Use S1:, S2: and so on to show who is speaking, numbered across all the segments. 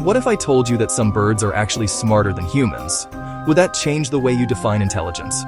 S1: What if I told you that some birds are actually smarter than humans? Would that change the way you define intelligence?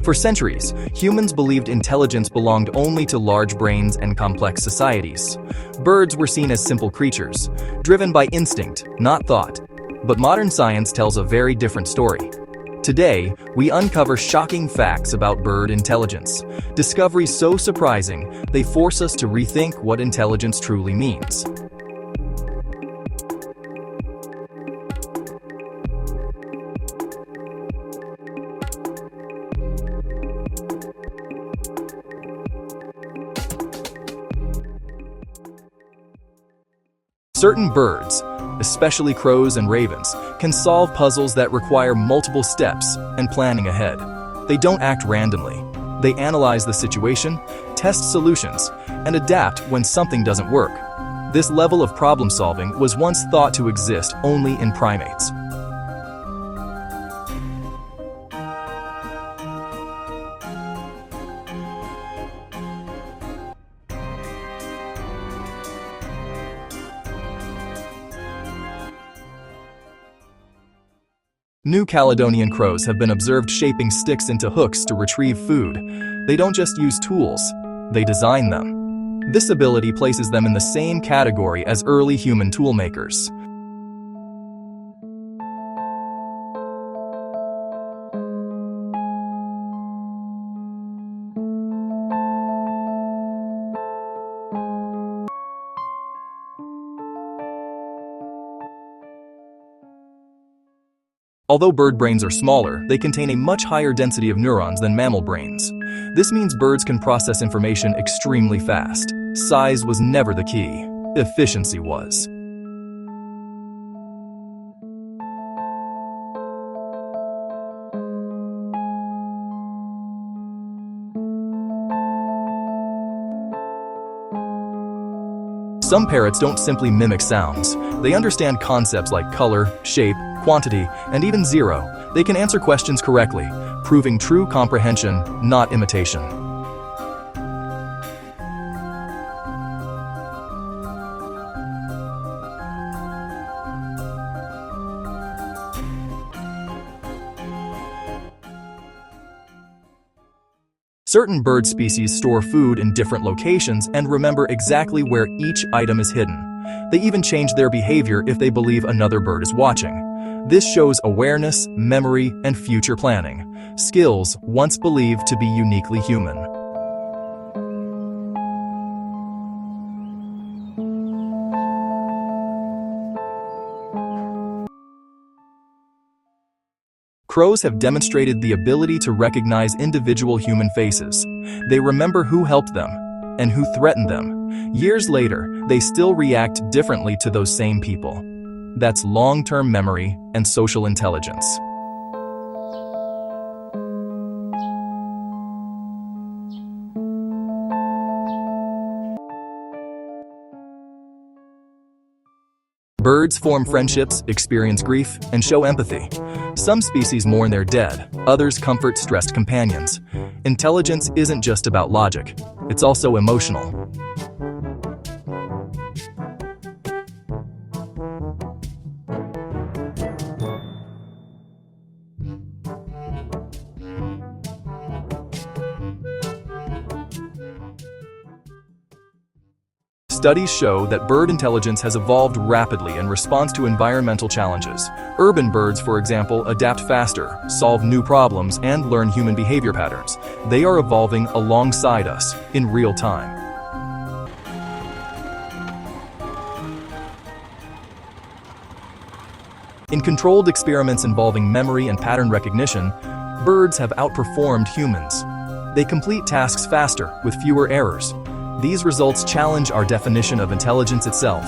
S1: For centuries, humans believed intelligence belonged only to large brains and complex societies. Birds were seen as simple creatures, driven by instinct, not thought. But modern science tells a very different story. Today, we uncover shocking facts about bird intelligence, discoveries so surprising they force us to rethink what intelligence truly means. Certain birds, especially crows and ravens, can solve puzzles that require multiple steps and planning ahead. They don't act randomly. They analyze the situation, test solutions, and adapt when something doesn't work. This level of problem solving was once thought to exist only in primates. New Caledonian crows have been observed shaping sticks into hooks to retrieve food. They don't just use tools, they design them. This ability places them in the same category as early human toolmakers. Although bird brains are smaller, they contain a much higher density of neurons than mammal brains. This means birds can process information extremely fast. Size was never the key. Efficiency was. Some parrots don't simply mimic sounds. They understand concepts like color, shape, quantity, and even zero. They can answer questions correctly, proving true comprehension, not imitation. Certain bird species store food in different locations and remember exactly where each item is hidden. They even change their behavior if they believe another bird is watching. This shows awareness, memory, and future planning, skills once believed to be uniquely human. Crows have demonstrated the ability to recognize individual human faces. They remember who helped them and who threatened them. Years later, they still react differently to those same people. That's long-term memory and social intelligence. Birds form friendships, experience grief, and show empathy. Some species mourn their dead, others comfort stressed companions. Intelligence isn't just about logic, it's also emotional. Studies show that bird intelligence has evolved rapidly in response to environmental challenges. Urban birds, for example, adapt faster, solve new problems, and learn human behavior patterns. They are evolving alongside us in real time. In controlled experiments involving memory and pattern recognition, birds have outperformed humans. They complete tasks faster with fewer errors. These results challenge our definition of intelligence itself.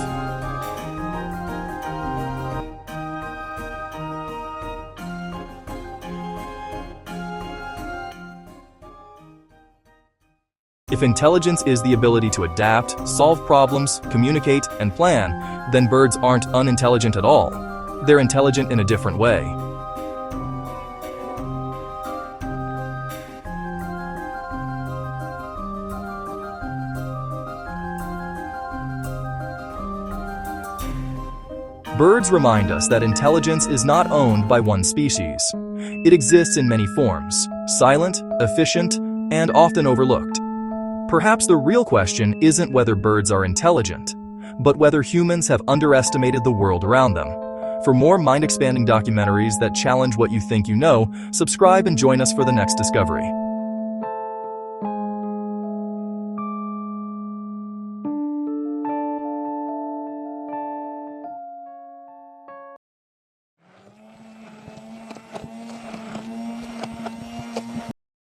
S1: If intelligence is the ability to adapt, solve problems, communicate, and plan, then birds aren't unintelligent at all. They're intelligent in a different way. Birds remind us that intelligence is not owned by one species. It exists in many forms, silent, efficient, and often overlooked. Perhaps the real question isn't whether birds are intelligent, but whether humans have underestimated the world around them. For more mind-expanding documentaries that challenge what you think you know, subscribe and join us for the next discovery.